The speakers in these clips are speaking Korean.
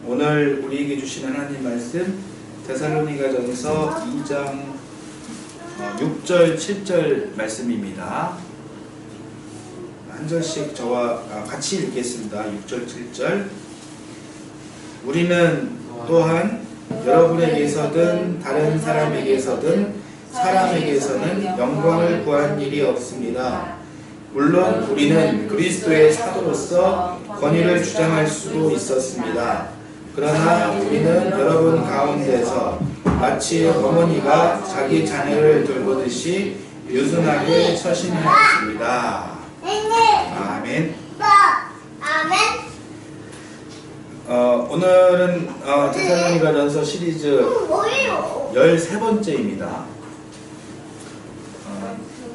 오늘 우리에게 주신 하나님 말씀 데살로니가전서 2장 6절 7절 말씀입니다. 한 절씩 저와 같이 읽겠습니다. 6절 7절. 우리는 또한 여러분에게서든 다른 사람에게서든 사람에게서는 영광을 구한 일이 없습니다. 물론 우리는 그리스도의 사도로서 권위를 주장할 수도 있었습니다. 그러나 우리는 여러분 가운데서 마치 어머니가 자기 자녀를 돌보듯이 유순하게 처신하였습니다. 아멘. 오늘은 데살로니가전서 시리즈 13번째입니다.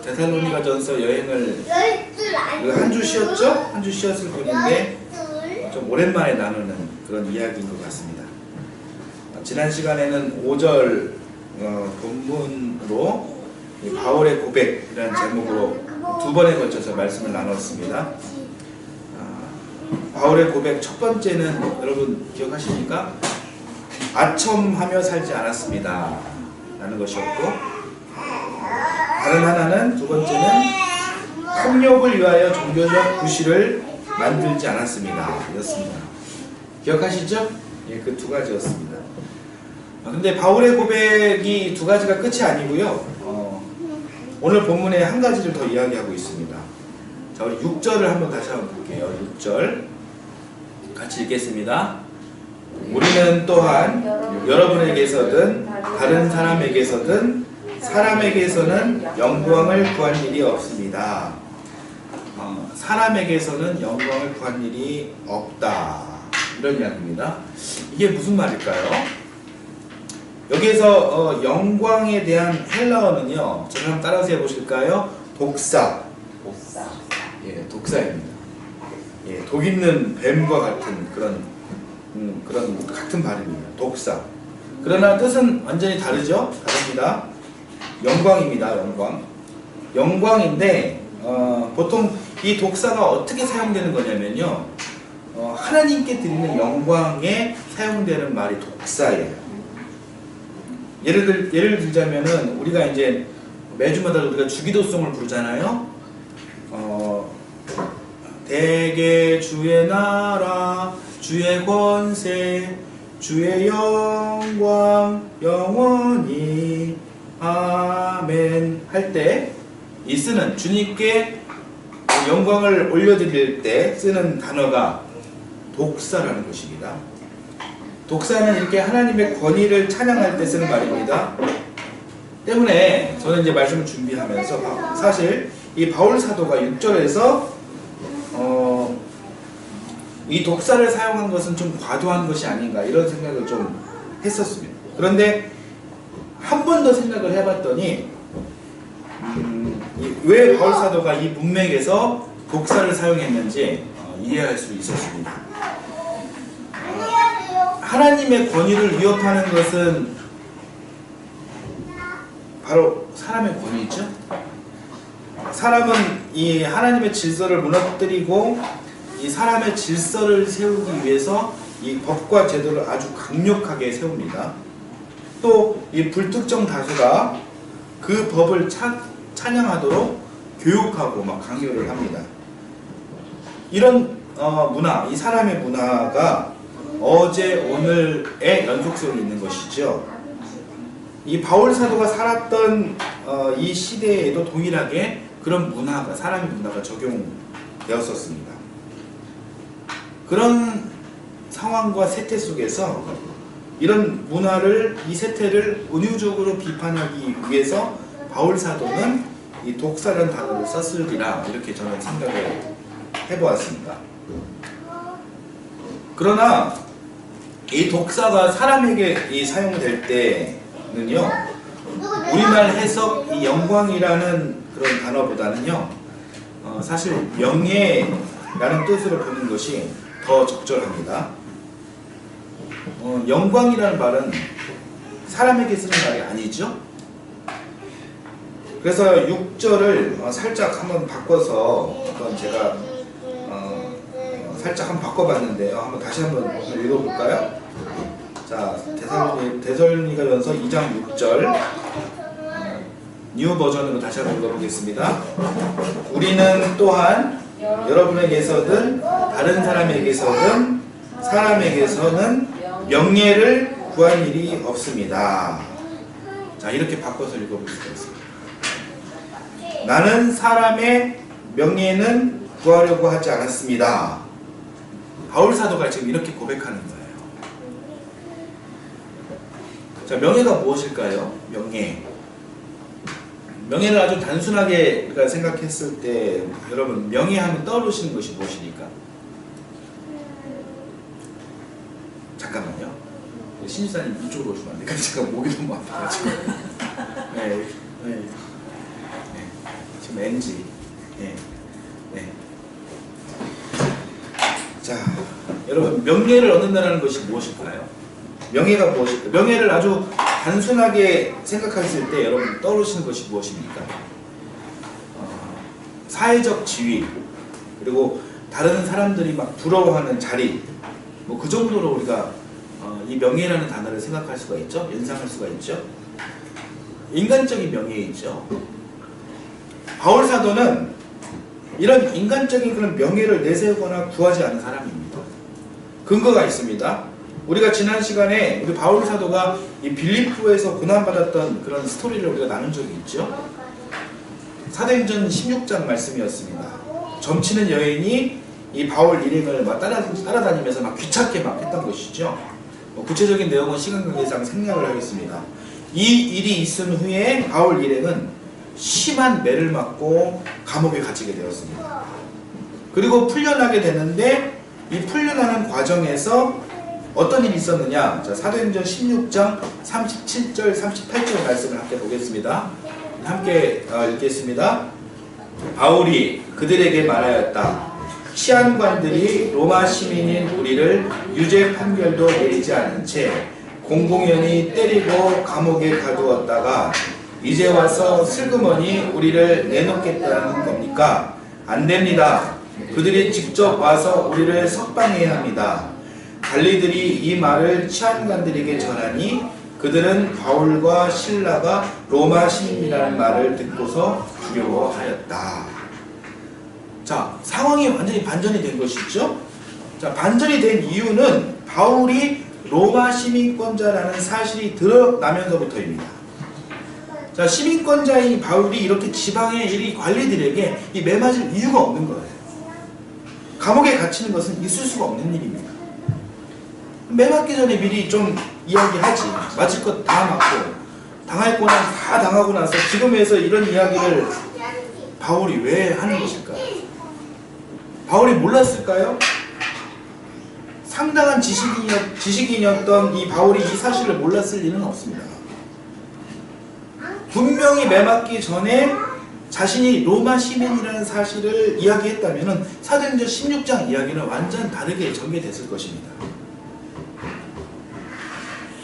데살로니가전서 여행을 한 주 쉬었죠? 한 주 쉬었을 뿐인데 좀 오랜만에 나누는 그런 이야기인 것 같습니다. 지난 시간에는 5절 본문으로 바울의 고백이라는 제목으로 두 번에 걸쳐서 말씀을 나눴습니다. 바울의 고백 첫 번째는 여러분 기억하십니까? 아첨하며 살지 않았습니다 라는 것이었고, 다른 하나는 두 번째는 폭력을 위하여 종교적 구실을 만들지 않았습니다 이었습니다. 기억하시죠? 예, 그 두 가지였습니다. 근데 바울의 고백이 두 가지가 끝이 아니고요. 오늘 본문에 한 가지를 더 이야기하고 있습니다. 자, 우리 6절을 한번 다시 한번 볼게요. 6절 같이 읽겠습니다. 우리는 또한 여러분에게서든 다른 사람에게서든 사람에게서는 영광을 구한 일이 없습니다. 사람에게서는 영광을 구한 일이 없다, 이런 이야기입니다. 이게 무슨 말일까요? 여기에서 영광에 대한 헬라어는요, 저를 한번 따라서 해보실까요? 독사. 예, 독사입니다. 예, 독 있는 뱀과 같은 그런 같은 발음이에요. 독사. 그러나 뜻은 완전히 다르죠? 다릅니다. 영광입니다. 영광인데 보통 이 독사가 어떻게 사용되는 거냐면요, 하나님께 드리는 영광에 사용되는 말이 독사예요. 예를 들자면은 우리가 이제 매주마다 우리가 주기도송을 부르잖아요. 대개 주의 나라 주의 권세 주의 영광 영원히 아멘 할 때 이 쓰는 주님께 영광을 올려드릴 때 쓰는 단어가 독사라는 것입니다. 독사는 이렇게 하나님의 권위를 찬양할 때 쓰는 말입니다. 때문에 저는 이제 말씀을 준비하면서 사실 이 바울 사도가 6절에서 이 독사를 사용한 것은 좀 과도한 것이 아닌가, 이런 생각을 좀 했었습니다. 그런데 한 번 더 생각을 해봤더니 왜 바울 사도가 이 문맥에서 독사를 사용했는지 이해할 수 있었습니다. 하나님의 권위를 위협하는 것은 바로 사람의 권위죠. 사람은 이 하나님의 질서를 무너뜨리고 이 사람의 질서를 세우기 위해서 이 법과 제도를 아주 강력하게 세웁니다. 또 이 불특정 다수가 그 법을 찬양하도록 교육하고 막 강요를 합니다. 이런 문화, 이 사람의 문화가 어제 오늘의 연속성이 있는 것이죠. 이 바울 사도가 살았던 이 시대에도 동일하게 그런 문화가, 사람의 문화가 적용되었었습니다. 그런 상황과 세태 속에서 이런 문화를, 이 세태를 은유적으로 비판하기 위해서 바울 사도는 이 독사라는 단어를 썼으리라, 이렇게 저는 생각을 해보았습니다. 그러나 이 독사가 사람에게 사용될 때는요, 우리말 해석 이 영광이라는 그런 단어보다는요, 사실 명예라는 뜻으로 보는 것이 더 적절합니다. 영광이라는 말은 사람에게 쓰는 말이 아니죠. 그래서 6절을 살짝 한번 바꿔서 한번 제가 살짝 한번 바꿔봤는데요. 한번 다시 한번 읽어볼까요? 자, 데살로니가전서 2장 6절 뉴 버전으로 다시 한번 읽어보겠습니다. 우리는 또한 여러분에게서든 다른 사람에게서는 명예를 구할 일이 없습니다. 자, 이렇게 바꿔서 읽어볼 수가 있습니다. 나는 사람의 명예는 구하려고 하지 않았습니다. 바울 사도가 지금 이렇게 고백하는 거예요. 자, 명예가 무엇일까요? 명예를 아주 단순하게 우리가 생각했을 때 여러분 명예하면 떠오르시는 것이 무엇입니까? 잠깐만요. 신지사님 이쪽으로 오시면 안 될까요? 제가 목이 너무 아파가지고. 네. 지금 NG. 네. 자, 여러분 명예를 얻는다는 것이 무엇일까요? 명예가 무엇일까요? 명예를 아주 단순하게 생각했을 때 여러분 떠오르시는 것이 무엇입니까? 사회적 지위, 그리고 다른 사람들이 막 부러워하는 자리, 뭐 그 정도로 우리가 이 명예라는 단어를 생각할 수가 있죠? 연상할 수가 있죠? 인간적인 명예이죠. 바울 사도는 이런 인간적인 그런 명예를 내세우거나 구하지 않은 사람입니다. 근거가 있습니다. 우리가 지난 시간에 우리 바울 사도가 이 빌립보에서 고난받았던 그런 스토리를 우리가 나눈 적이 있죠. 사도행전 16장 말씀이었습니다. 점치는 여인이 이 바울 일행을 막 따라다니면서 막 귀찮게 막 했던 것이죠. 구체적인 내용은 시간 관계상 생략을 하겠습니다. 이 일이 있은 후에 바울 일행은 심한 매를 맞고 감옥에 갇히게 되었습니다. 그리고 풀려나게 되는데 이 풀려나는 과정에서 어떤 일이 있었느냐? 자, 사도행전 16장 37절 38절 말씀을 함께 보겠습니다. 함께 읽겠습니다. 바울이 그들에게 말하였다. 치안관들이 로마 시민인 우리를 유죄 판결도 내리지 않은 채 공공연히 때리고 감옥에 가두었다가 이제 와서 슬그머니 우리를 내놓겠다는 겁니까? 안 됩니다. 그들이 직접 와서 우리를 석방해야 합니다. 관리들이 이 말을 치안관들에게 전하니 그들은 바울과 실라가 로마 시민이라는 말을 듣고서 두려워하였다. 자, 상황이 완전히 반전이 된 것이죠. 자, 반전이 된 이유는 바울이 로마 시민권자라는 사실이 드러나면서부터입니다. 자, 시민권자인 바울이 이렇게 지방의 이 관리들에게 이 매맞을 이유가 없는 거예요. 감옥에 갇히는 것은 있을 수가 없는 일입니다. 매맞기 전에 미리 좀 이야기하지. 맞을 것 다 맞고 당할 거는 다 당하고 나서 지금에서 이런 이야기를 바울이 왜 하는 것일까요? 바울이 몰랐을까요? 상당한 지식인이었던 이 바울이 이 사실을 몰랐을 리는 없습니다. 분명히 매맞기 전에 자신이 로마 시민이라는 사실을 이야기했다면 사도행전 16장 이야기는 완전 다르게 전개됐을 것입니다.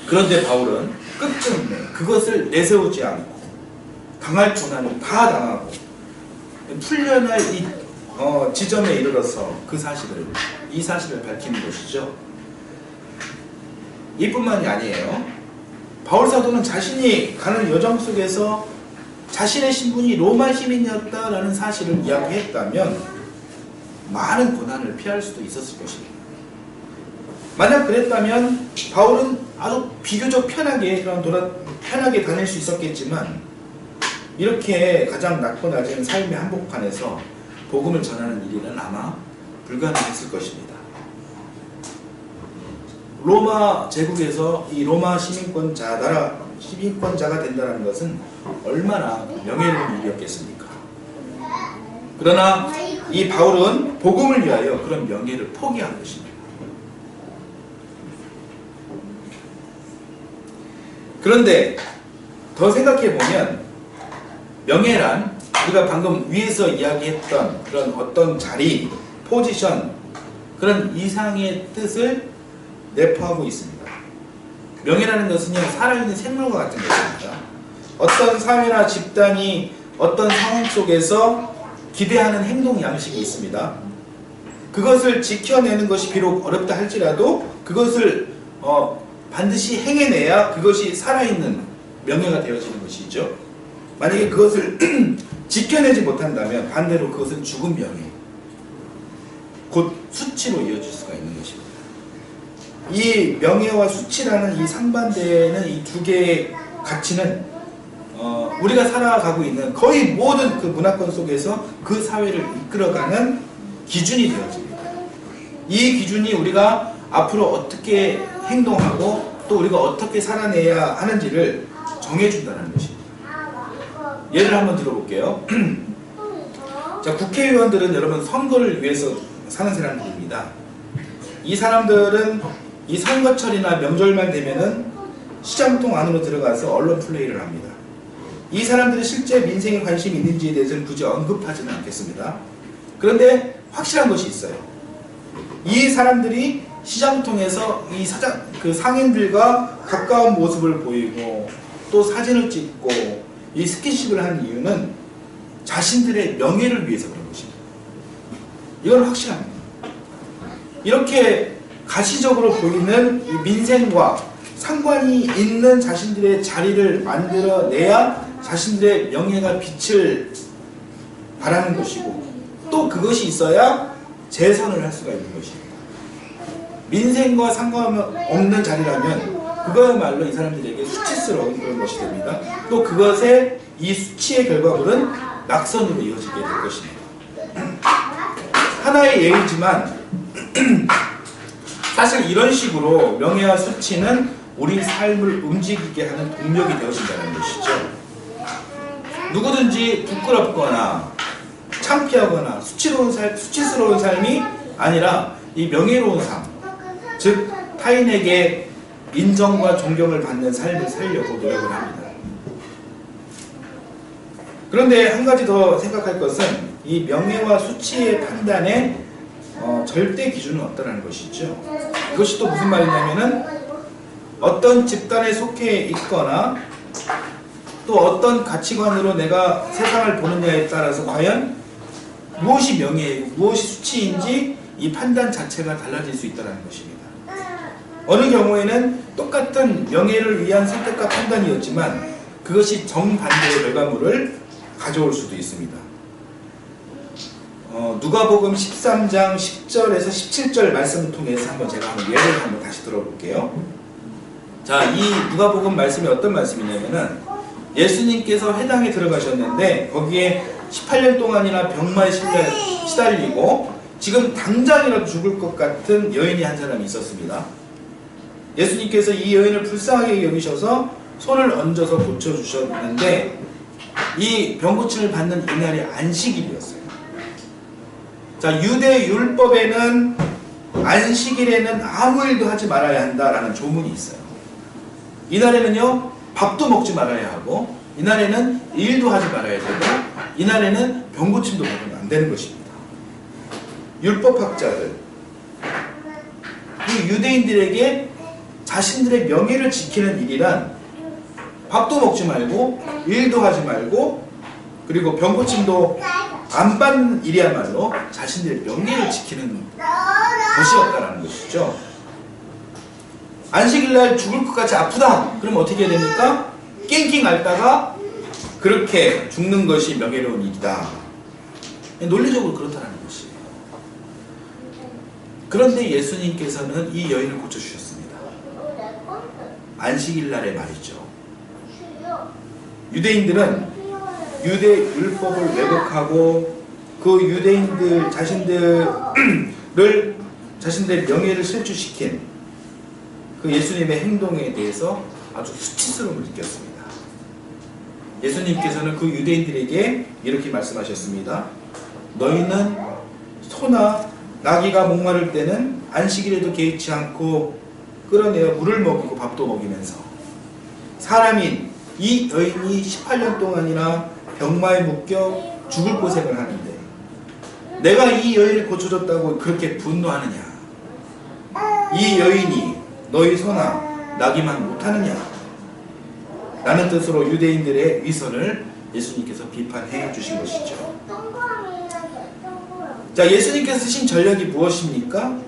그런데 바울은 끝끝내 그것을 내세우지 않고 당할 고난을 다 당하고 풀려날 이 지점에 이르러서 이 사실을 밝히는 것이죠. 이뿐만이 아니에요. 바울 사도는 자신이 가는 여정 속에서 자신의 신분이 로마 시민이었다라는 사실을 이야기했다면 많은 고난을 피할 수도 있었을 것입니다. 만약 그랬다면 바울은 아주 비교적 편하게 다닐 수 있었겠지만 이렇게 가장 낮고 낮은 삶의 한복판에서 복음을 전하는 일은 아마 불가능했을 것입니다. 로마 제국에서 이 로마 시민권자가 된다는 것은 얼마나 명예로운 일이었겠습니까? 그러나 이 바울은 복음을 위하여 그런 명예를 포기한 것입니다. 그런데 더 생각해보면 명예란 우리가 방금 위에서 이야기했던 그런 어떤 자리, 포지션, 그런 이상의 뜻을 내포하고 있습니다. 명예라는 것은요, 살아있는 생물과 같은 것입니다. 어떤 사회나 집단이 어떤 상황 속에서 기대하는 행동 양식이 있습니다. 그것을 지켜내는 것이 비록 어렵다 할지라도 그것을 반드시 행해내야 그것이 살아있는 명예가 되어지는 것이죠. 만약에 그것을 지켜내지 못한다면 반대로 그것은 죽은 명예, 곧 수치로 이어질 수가 있는 것입니다. 이 명예와 수치라는 이 상반되는 이 두 개의 가치는 우리가 살아가고 있는 거의 모든 그 문화권 속에서 그 사회를 이끌어가는 기준이 되어집니다. 이 기준이 우리가 앞으로 어떻게 행동하고 또 우리가 어떻게 살아내야 하는지를 정해준다는 것입니다. 예를 한번 들어볼게요. 자, 국회의원들은 여러분 선거를 위해서 사는 사람들입니다. 이 사람들은 이 선거철이나 명절만 되면은 시장통 안으로 들어가서 언론 플레이를 합니다. 이 사람들이 실제 민생에 관심이 있는지에 대해서는 굳이 언급하지는 않겠습니다. 그런데 확실한 것이 있어요. 이 사람들이 시장통에서 이 상인들과 가까운 모습을 보이고 또 사진을 찍고 이 스킨십을 하는 이유는 자신들의 명예를 위해서 그런 것입니다. 이건 확실합니다. 이렇게 가시적으로 보이는 이 민생과 상관이 있는 자신들의 자리를 만들어내야 자신들의 명예가 빛을 발하는 것이고 또 그것이 있어야 재선을 할 수가 있는 것입니다. 민생과 상관없는 자리라면 그거야말로 이 사람들에게 수치스러운 그런 것이 됩니다. 또 그것의 이 수치의 결과물은 낙선으로 이어지게 될 것입니다. 하나의 예이지만 사실 이런 식으로 명예와 수치는 우리 삶을 움직이게 하는 동력이 되어진다는 것이죠. 누구든지 부끄럽거나 창피하거나 수치스러운 삶이 아니라 이 명예로운 삶, 즉 타인에게 인정과 존경을 받는 삶을 살려고 노력을 합니다. 그런데 한 가지 더 생각할 것은 이 명예와 수치의 판단의 절대 기준은 없다는 것이죠. 이것이 또 무슨 말이냐면은 어떤 집단에 속해 있거나 또 어떤 가치관으로 내가 세상을 보느냐에 따라서 과연 무엇이 명예이고 무엇이 수치인지 이 판단 자체가 달라질 수 있다는 것입니다. 어느 경우에는 똑같은 명예를 위한 선택과 판단이었지만 그것이 정반대의 결과물을 가져올 수도 있습니다. 누가복음 13장 10절에서 17절 말씀을 통해서 제가 예를 한번 다시 들어볼게요. 자, 이 누가복음 말씀이 어떤 말씀이냐면은 예수님께서 회당에 들어가셨는데 거기에 18년 동안이나 병마에 시달리고 지금 당장이라도 죽을 것 같은 여인이 한 사람이 있었습니다. 예수님께서 이 여인을 불쌍하게 여기셔서 손을 얹어서 고쳐주셨는데 이 병고침을 받는 이날이 안식일이었어요. 자, 유대 율법에는 안식일에는 아무 일도 하지 말아야 한다라는 조문이 있어요. 이날에는요 밥도 먹지 말아야 하고 이날에는 일도 하지 말아야 되고 이날에는 병고침도 먹으면 안 되는 것입니다. 율법학자들, 이 유대인들에게 자신들의 명예를 지키는 일이란 밥도 먹지 말고 일도 하지 말고 그리고 병고침도 안 받는 일이야말로 자신들의 명예를 지키는 것이었다는 것이죠. 안식일날 죽을 것 같이 아프다 그럼 어떻게 해야 됩니까? 낑낑 앓다가 그렇게 죽는 것이 명예로운 일이다. 논리적으로 그렇다는 것이에요. 그런데 예수님께서는 이 여인을 고쳐주셨습니다. 안식일날에 말이죠. 유대인들은 유대 율법을 왜곡하고 그 유대인들 자신들의 명예를 실추시킨 그 예수님의 행동에 대해서 아주 수치스러움을 느꼈습니다. 예수님께서는 그 유대인들에게 이렇게 말씀하셨습니다. 너희는 소나 나귀가 목마를 때는 안식일에도 개의치 않고 끌어내어 물을 먹이고 밥도 먹이면서 사람인 이 여인이 18년 동안이나 병마에 묶여 죽을 고생을 하는데 내가 이 여인을 고쳐줬다고 그렇게 분노하느냐? 이 여인이 너희 소나 나귀만 못하느냐? 라는 뜻으로 유대인들의 위선을 예수님께서 비판해 주신 것이죠. 자, 예수님께서 쓰신 전략이 무엇입니까?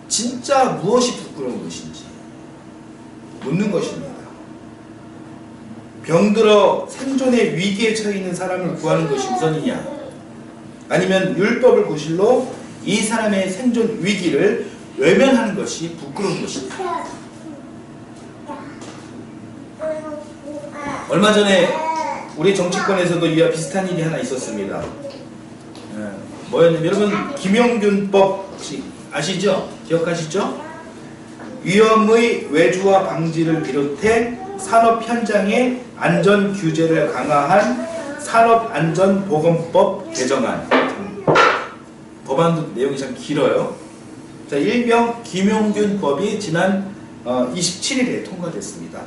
진짜 무엇이 부끄러운 것인지 묻는 것입니다. 병들어 생존의 위기에 처해 있는 사람을 구하는 것이 우선이냐, 아니면 율법을 구실로 이 사람의 생존 위기를 외면하는 것이 부끄러운 것이냐. 얼마 전에 우리 정치권에서도 이와 비슷한 일이 하나 있었습니다. 뭐였냐면, 여러분 김용균법 아시죠? 기억하시죠? 위험의 외주화 방지를 비롯해 산업 현장의 안전 규제를 강화한 산업안전보건법 개정안. 법안 내용이 참 길어요. 자, 일명 김용균법이 지난 27일에 통과됐습니다.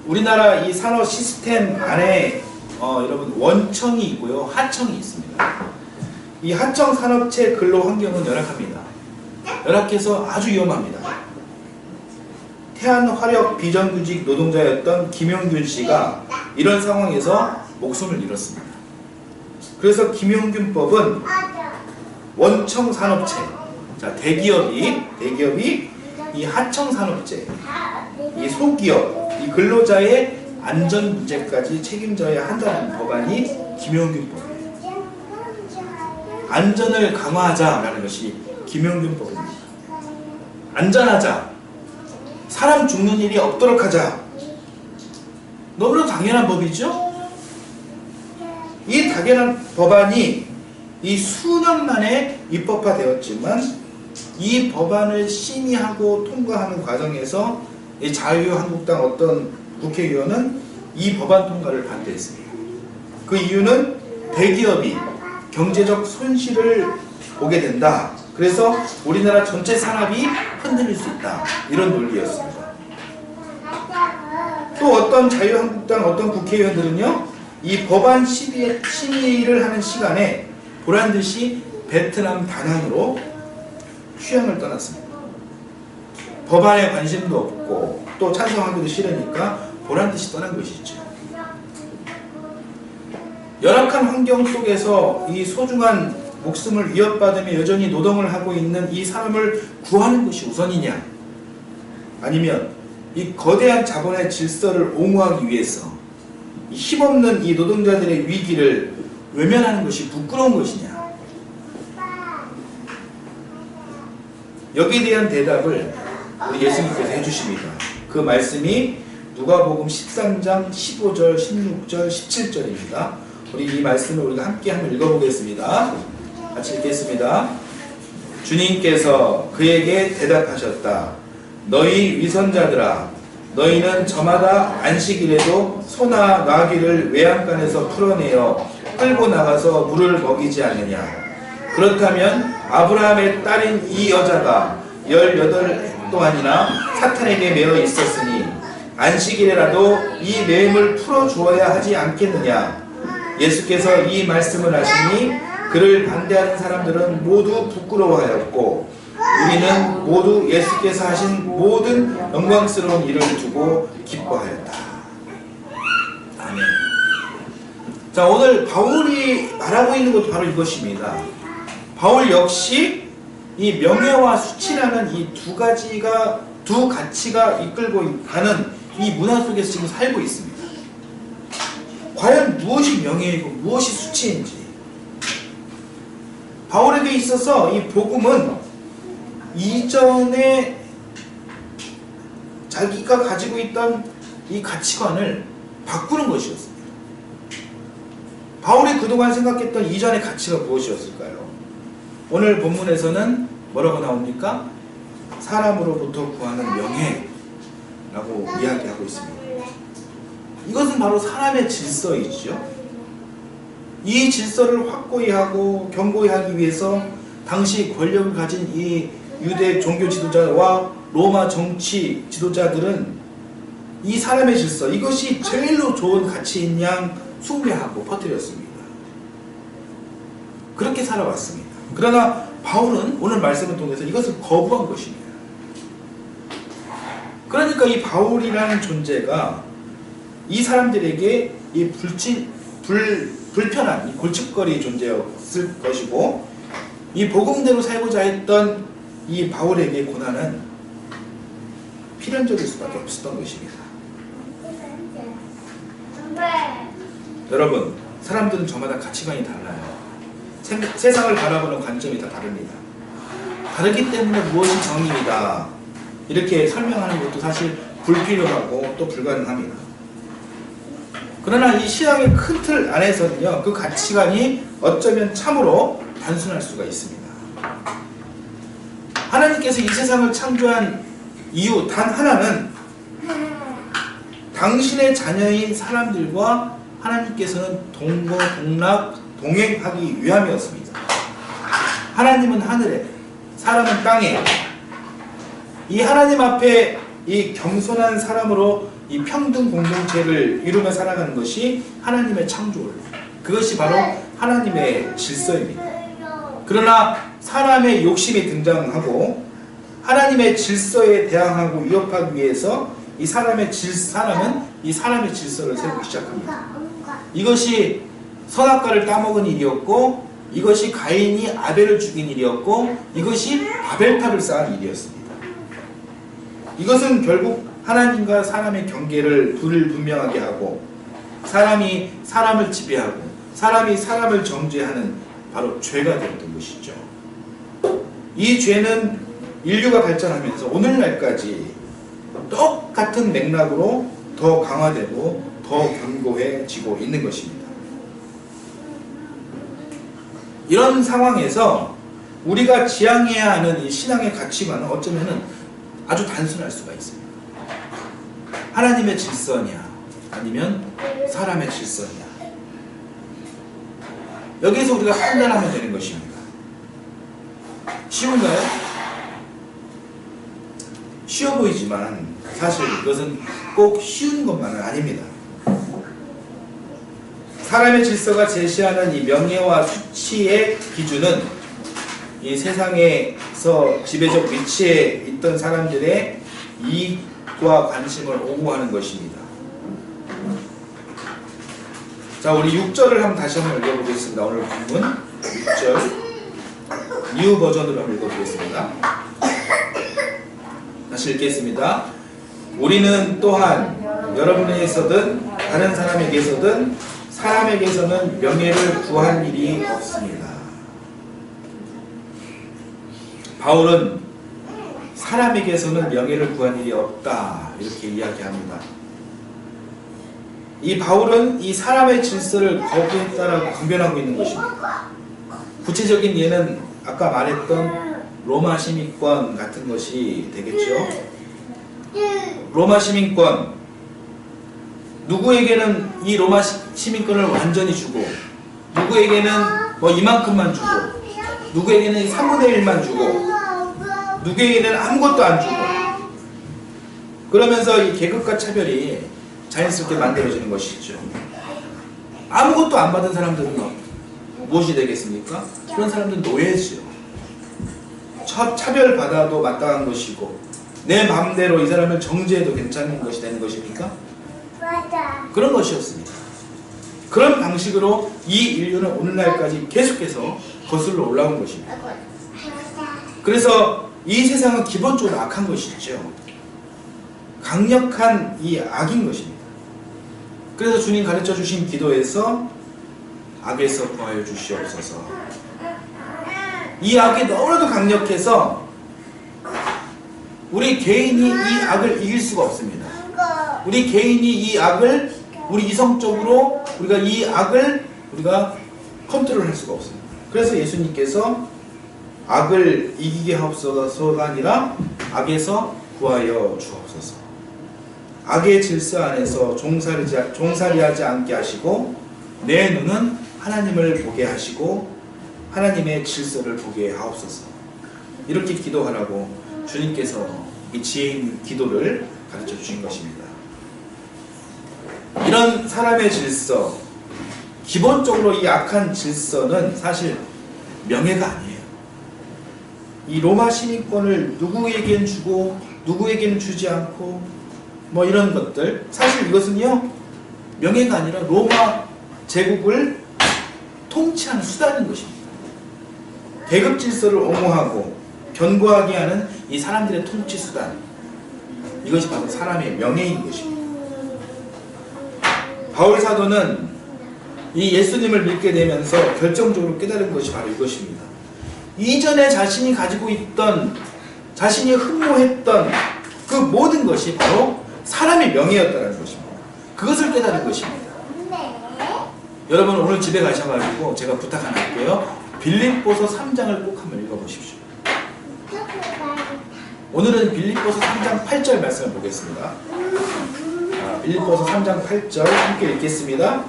우리나라 이 산업 시스템 안에 여러분 원청이 있고요, 하청이 있습니다. 이 하청 산업체 근로 환경은 열악합니다. 열악해서 아주 위험합니다. 태안화력 비정규직 노동자였던 김용균 씨가 이런 상황에서 목숨을 잃었습니다. 그래서 김용균법은 원청 산업체, 자, 대기업이 이 하청 산업체, 이 소기업, 이 근로자의 안전 문제까지 책임져야 한다는 법안이 김용균법이에요. 안전을 강화하자라는 것이 김용균법입니다. 안전하자, 사람 죽는 일이 없도록 하자. 너무나 당연한 법이죠? 이 당연한 법안이 이 수년 만에 입법화되었지만 이 법안을 심의하고 통과하는 과정에서 이 자유한국당 어떤 국회의원은 이 법안 통과를 반대했습니다. 그 이유는 대기업이 경제적 손실을 보게 된다. 그래서 우리나라 전체 산업이 흔들릴 수 있다. 이런 논리였습니다. 또 어떤 자유한국당 어떤 국회의원들은요, 이 법안 심의를 하는 시간에 보란듯이 베트남 다낭으로 휴양을 떠났습니다. 법안에 관심도 없고 또 찬성하기도 싫으니까 보란듯이 떠난 것이죠. 열악한 환경 속에서 이 소중한 목숨을 위협받으며 여전히 노동을 하고 있는 이 사람을 구하는 것이 우선이냐, 아니면 이 거대한 자본의 질서를 옹호하기 위해서 이 힘없는 이 노동자들의 위기를 외면하는 것이 부끄러운 것이냐. 여기에 대한 대답을 우리 예수님께서 해주십니다. 그 말씀이 누가복음 13장 15절, 16절, 17절입니다. 우리 이 말씀을 우리가 함께 한번 읽어보겠습니다. 같이 읽겠습니다. 주님께서 그에게 대답하셨다. 너희 위선자들아, 너희는 저마다 안식일에도 소나 나귀를 외양간에서 풀어내어 끌고 나가서 물을 먹이지 않느냐. 그렇다면 아브라함의 딸인 이 여자가 18해 동안이나 사탄에게 매여 있었으니 안식일에라도 이 매임을 풀어주어야 하지 않겠느냐. 예수께서 이 말씀을 하시니 그를 반대하는 사람들은 모두 부끄러워하였고 우리는 모두 예수께서 하신 모든 영광스러운 일을 두고 기뻐하였다. 아멘. 자, 오늘 바울이 말하고 있는 것도 바로 이것입니다. 바울 역시 이 명예와 수치라는 이 두 가치가 이끌고 가는 이 문화 속에서 지금 살고 있습니다. 과연 무엇이 명예이고 무엇이 수치인지. 바울에게 있어서 이 복음은 이전에 자기가 가지고 있던 이 가치관을 바꾸는 것이었습니다. 바울이 그동안 생각했던 이전의 가치가 무엇이었을까요? 오늘 본문에서는 뭐라고 나옵니까? 사람으로부터 구하는 명예라고 이야기하고 있습니다. 이것은 바로 사람의 질서이죠. 이 질서를 확고히 하고 견고히 하기 위해서 당시 권력을 가진 이 유대 종교 지도자와 로마 정치 지도자들은 이 사람의 질서, 이것이 제일로 좋은 가치인 양 숭배하고 퍼뜨렸습니다. 그렇게 살아왔습니다. 그러나 바울은 오늘 말씀을 통해서 이것을 거부한 것입니다. 그러니까 이 바울이라는 존재가 이 사람들에게 이 불편한 이 골칫거리 존재였을 것이고, 이 복음대로 살고자 했던 이 바울에게 고난은 필연적일 수밖에 없었던 것입니다. 여러분, 사람들은 저마다 가치관이 달라요. 세상을 바라보는 관점이 다 다릅니다. 다르기 때문에 무엇이 정의이다 이렇게 설명하는 것도 사실 불필요하고 또 불가능합니다. 그러나 이 신앙의 큰 틀 안에서는요, 그 가치관이 어쩌면 참으로 단순할 수가 있습니다. 하나님께서 이 세상을 창조한 이유 단 하나는 당신의 자녀인 사람들과 하나님께서는 동거동락 동행하기 위함이었습니다. 하나님은 하늘에, 사람은 땅에, 이 하나님 앞에 이 겸손한 사람으로 이 평등 공동체를 이루며 살아가는 것이 하나님의 창조를, 그것이 바로 하나님의 질서입니다. 그러나 사람의 욕심이 등장하고 하나님의 질서에 대항하고 위협하기 위해서 사람은 이 사람의 질서를 세우기 시작합니다. 이것이 선악과를 따먹은 일이었고, 이것이 가인이 아벨을 죽인 일이었고, 이것이 바벨탑을 쌓은 일이었습니다. 이것은 결국 하나님과 사람의 경계를 불분명하게 하고, 사람이 사람을 지배하고 사람이 사람을 정죄하는 바로 죄가 되었던 것이죠. 이 죄는 인류가 발전하면서 오늘날까지 똑같은 맥락으로 더 강화되고 더 견고해지고 있는 것입니다. 이런 상황에서 우리가 지향해야 하는 이 신앙의 가치관은 어쩌면 아주 단순할 수가 있습니다. 하나님의 질서냐 아니면 사람의 질서냐, 여기에서 우리가 판단하면 되는 것입니다. 쉬운가요? 쉬워 보이지만 사실 이것은 꼭 쉬운 것만은 아닙니다. 사람의 질서가 제시하는 이 명예와 수치의 기준은 이 세상에서 지배적 위치에 있던 사람들의 이익과 관심을 오고하는 것입니다. 자, 우리 6절을 다시 한번 읽어보겠습니다. 오늘 본문 6절 뉴 버전으로 한번 읽어보겠습니다. 다시 읽겠습니다. 우리는 또한 여러분에게서든 다른 사람에게서든 사람에게서는 명예를 구한 일이 없습니다. 바울은 사람에게서는 명예를 구한 일이 없다 이렇게 이야기합니다. 이 바울은 이 사람의 질서를 거부했다라고 강변하고 있는 것입니다. 구체적인 예는 아까 말했던 로마 시민권 같은 것이 되겠죠. 로마 시민권, 누구에게는 이 로마 시민권을 완전히 주고, 누구에게는 뭐 이만큼만 주고, 누구에게는 3분의 1만 주고, 누구에게는 아무것도 안 주고, 그러면서 이 계급과 차별이 자연스럽게 만들어지는 것이죠. 아무것도 안 받은 사람들은 무엇이 되겠습니까? 그런 사람들은 노예죠. 차별받아도 마땅한 것이고, 내 마음대로 이 사람을 정죄해도 괜찮은 것이 되는 것입니까? 맞아. 그런 것이었습니다. 그런 방식으로 이 인류는 오늘날까지 계속해서 거슬러 올라온 것입니다. 그래서 이 세상은 기본적으로 악한 것이죠. 강력한 이 악인 것입니다. 그래서 주님 가르쳐 주신 기도에서 악에서 구하여 주시옵소서. 이 악이 너무나도 강력해서 우리 개인이 이 악을 이길 수가 없습니다. 우리 개인이 이 악을, 우리 이성적으로 우리가 이 악을 우리가 컨트롤할 수가 없습니다. 그래서 예수님께서 악을 이기게 하옵소서가 아니라 악에서 구하여 주옵소서. 악의 질서 안에서 종살이하지 않게 하시고, 내 눈은 하나님을 보게 하시고 하나님의 질서를 보게 하옵소서. 이렇게 기도하라고 주님께서 이 지혜 있는 기도를 가르쳐 주신 것입니다. 이런 사람의 질서, 기본적으로 이 악한 질서는 사실 명예가 아니에요. 이 로마 시민권을 누구에겐 주고 누구에게는 주지 않고 뭐 이런 것들, 사실 이것은요 명예가 아니라 로마 제국을 통치하는 수단인 것입니다. 계급 질서를 옹호하고 견고하게 하는 이 사람들의 통치 수단, 이것이 바로 사람의 명예인 것입니다. 바울 사도는 이 예수님을 믿게 되면서 결정적으로 깨달은 것이 바로 이것입니다. 이전에 자신이 가지고 있던, 자신이 흠모했던 그 모든 것이 바로 사람의 명예였다는 것입니다. 그것을 깨달은 것입니다. 여러분 오늘 집에 가셔가지고 제가 부탁 하나 할게요. 빌립보서 3장을 꼭 한번 읽어보십시오. 오늘은 빌립보서 3장 8절 말씀을 보겠습니다. 빌립보서 3장 8절 함께 읽겠습니다.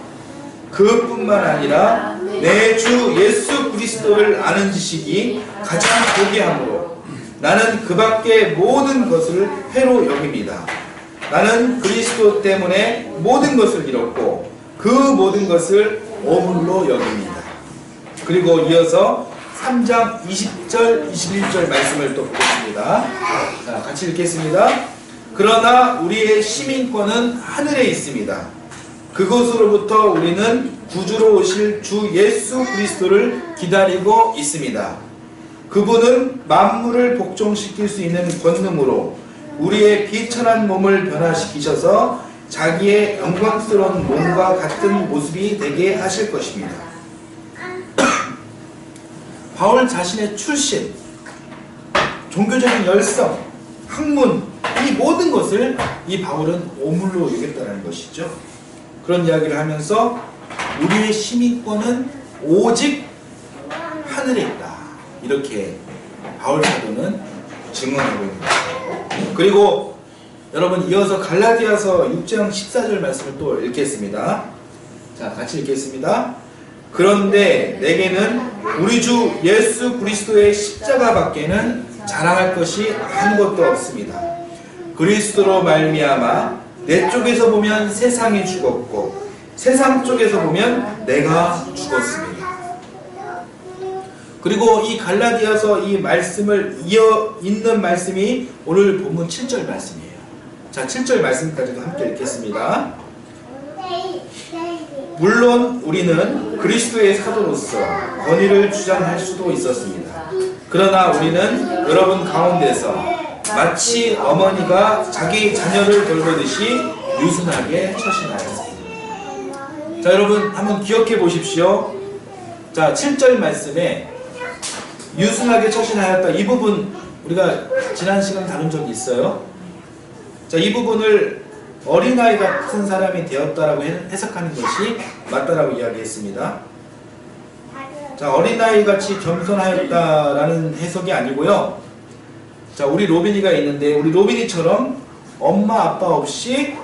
그뿐만 아니라 내 주 예수 그리스도를 아는 지식이 가장 고귀함으로 나는 그 밖의 모든 것을 회로 여깁니다. 나는 그리스도 때문에 모든 것을 잃었고 그 모든 것을 오물로 여깁니다. 그리고 이어서 3장 20절 21절 말씀을 또 보겠습니다. 자, 같이 읽겠습니다. 그러나 우리의 시민권은 하늘에 있습니다. 그곳으로부터 우리는 구주로 오실 주 예수 그리스도를 기다리고 있습니다. 그분은 만물을 복종시킬 수 있는 권능으로 우리의 비천한 몸을 변화시키셔서 자기의 영광스러운 몸과 같은 모습이 되게 하실 것입니다. 바울 자신의 출신, 종교적인 열성, 학문, 이 모든 것을 이 바울은 오물로 여겼다는 것이죠. 그런 이야기를 하면서 우리의 시민권은 오직 하늘에 있다, 이렇게 바울 사도는 증언하고 있는 것입니다. 그리고 여러분 이어서 갈라디아서 6장 14절 말씀을 또 읽겠습니다. 자, 같이 읽겠습니다. 그런데 내게는 우리 주 예수 그리스도의 십자가 밖에는 자랑할 것이 아무것도 없습니다. 그리스도로 말미암아 내 쪽에서 보면 세상이 죽었고 세상 쪽에서 보면 내가 죽었습니다. 그리고 이 갈라디아서 이 말씀을 이어 있는 말씀이 오늘 본문 7절 말씀이에요. 자, 7절 말씀까지도 함께 읽겠습니다. 물론 우리는 그리스도의 사도로서 권위를 주장할 수도 있었습니다. 그러나 우리는 여러분 가운데서 마치 어머니가 자기 자녀를 돌보듯이 유순하게 처신하였습니다. 자, 여러분 한번 기억해 보십시오. 자, 7절 말씀에 유순하게 처신하였다, 이 부분 우리가 지난 시간 다룬 적이 있어요. 자, 이 부분을 어린아이 같은 사람이 되었다라고 해석하는 것이 맞다라고 이야기했습니다. 자, 어린아이 같이 겸손하였다라는 해석이 아니고요. 자, 우리 로빈이가 있는데 우리 로빈이처럼 엄마 아빠 없이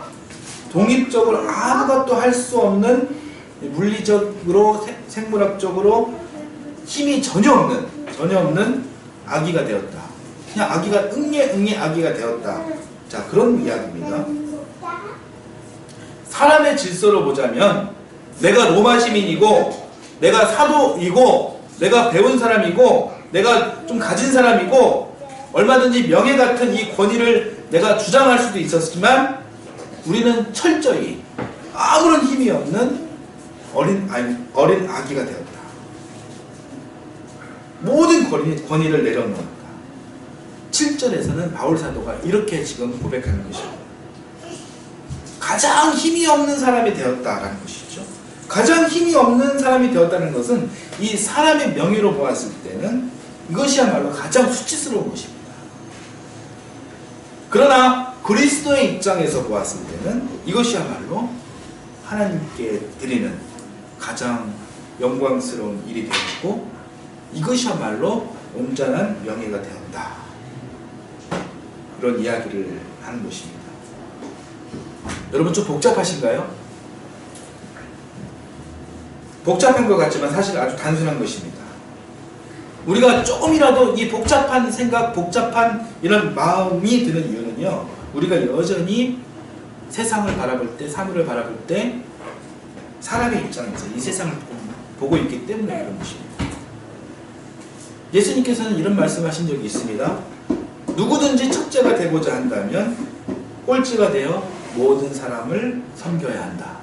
독립적으로 아무것도 할 수 없는, 물리적으로 생물학적으로 힘이 전혀 없는 아기가 되었다. 그냥 아기가 응애 아기가 되었다. 자, 그런 이야기입니다. 사람의 질서로 보자면 내가 로마 시민이고 내가 사도이고 내가 배운 사람이고 내가 좀 가진 사람이고 얼마든지 명예 같은 이 권위를 내가 주장할 수도 있었지만 우리는 철저히 아무런 힘이 없는 어린 아기가 되었다. 모든 권위를 내려놓았다. 7절에서는 바울 사도가 이렇게 지금 고백하는 것입니다. 가장 힘이 없는 사람이 되었다라는 것이죠. 가장 힘이 없는 사람이 되었다는 것은 이 사람의 명예로 보았을 때는 이것이야말로 가장 수치스러운 것입니다. 그러나 그리스도의 입장에서 보았을 때는 이것이야말로 하나님께 드리는 가장 영광스러운 일이 되었고 이것이야말로 온전한 명예가 되었다. 그런 이야기를 하는 것입니다. 여러분 좀 복잡하신가요? 복잡한 것 같지만 사실 아주 단순한 것입니다. 우리가 조금이라도 이 복잡한 생각, 복잡한 이런 마음이 드는 이유는요, 우리가 여전히 세상을 바라볼 때, 사물을 바라볼 때 사람의 입장에서 이 세상을 보고 있기 때문에 그런 것입니다. 예수님께서는 이런 말씀하신 적이 있습니다. 누구든지 첫째가 되고자 한다면 꼴찌가 되어 모든 사람을 섬겨야 한다.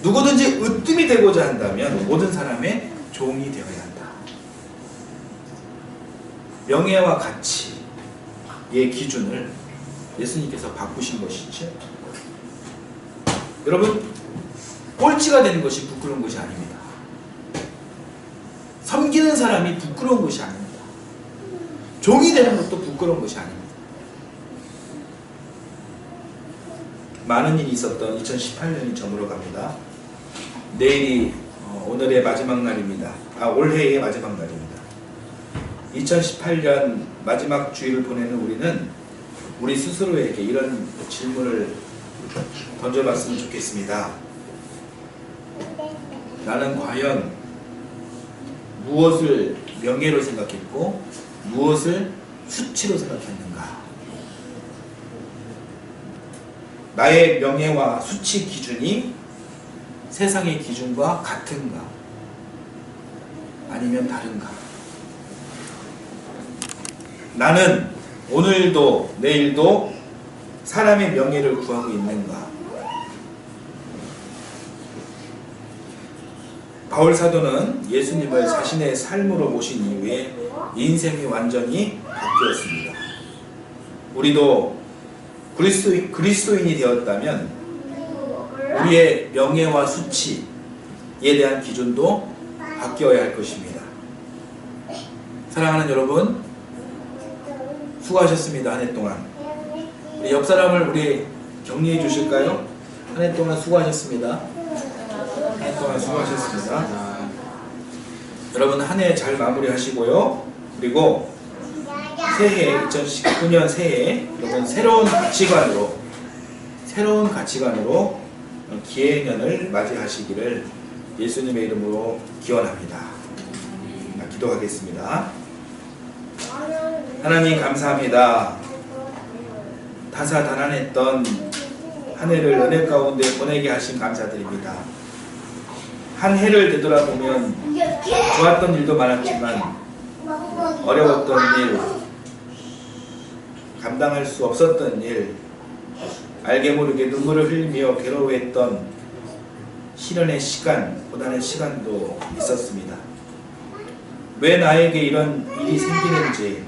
누구든지 으뜸이 되고자 한다면 모든 사람의 종이 되어야 한다. 명예와 가치의 기준을 예수님께서 바꾸신 것이죠. 여러분, 꼴찌가 되는 것이 부끄러운 것이 아닙니다. 섬기는 사람이 부끄러운 것이 아닙니다. 종이 되는 것도 부끄러운 것이 아닙니다. 많은 일이 있었던 2018년이 저물어 갑니다. 내일이 오늘의 마지막 날입니다. 올해의 마지막 날입니다. 2018년 마지막 주일을 보내는 우리는 우리 스스로에게 이런 질문을 던져봤으면 좋겠습니다. 나는 과연 무엇을 명예로 생각했고 무엇을 수치로 생각했는가? 나의 명예와 수치 기준이 세상의 기준과 같은가? 아니면 다른가? 나는 오늘도 내일도 사람의 명예를 구하고 있는가? 바울 사도는 예수님을 자신의 삶으로 모신 이후에 인생이 완전히 바뀌었습니다. 우리도 그리스도인이 되었다면 우리의 명예와 수치에 대한 기준도 바뀌어야 할 것입니다. 사랑하는 여러분, 수고하셨습니다. 한 해 동안. 우리 옆 사람을 우리 격려해 주실까요? 한 해 동안 수고하셨습니다. 한 해 동안 수고하셨습니다. 여러분, 한 해 잘 마무리하시고요. 그리고 새해 2019년 새해 여러분 새로운 가치관으로 기해년을 맞이하시기를 예수님의 이름으로 기원합니다. 기도하겠습니다. 하나님 감사합니다. 다사다난했던 한 해를 은혜 가운데 보내게 하신 감사드립니다. 한 해를 되돌아보면 좋았던 일도 많았지만 어려웠던 일, 감당할 수 없었던 일, 알게 모르게 눈물을 흘리며 괴로워했던 시련의 시간, 고난의 시간도 있었습니다. 왜 나에게 이런 일이 생기는지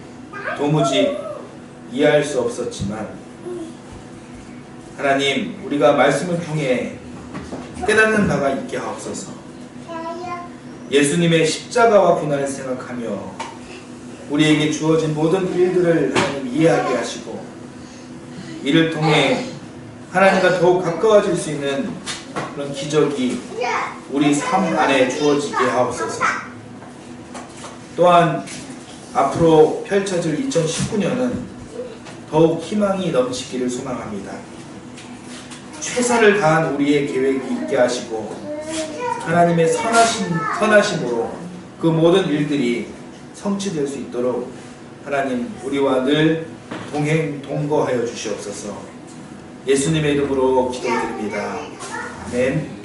도무지 이해할 수 없었지만 하나님, 우리가 말씀을 통해 깨닫는 바가 있게 하옵소서. 예수님의 십자가와 고난을 생각하며 우리에게 주어진 모든 일들을 하나님 이해하게 하시고 이를 통해 하나님과 더욱 가까워질 수 있는 그런 기적이 우리 삶 안에 주어지게 하옵소서. 또한 앞으로 펼쳐질 2019년은 더욱 희망이 넘치기를 소망합니다. 최선을 다한 우리의 계획이 있게 하시고 하나님의 선하심으로 그 모든 일들이 성취될 수 있도록 하나님 우리와 늘 동거하여 주시옵소서. 예수님의 이름으로 기도드립니다. 아멘.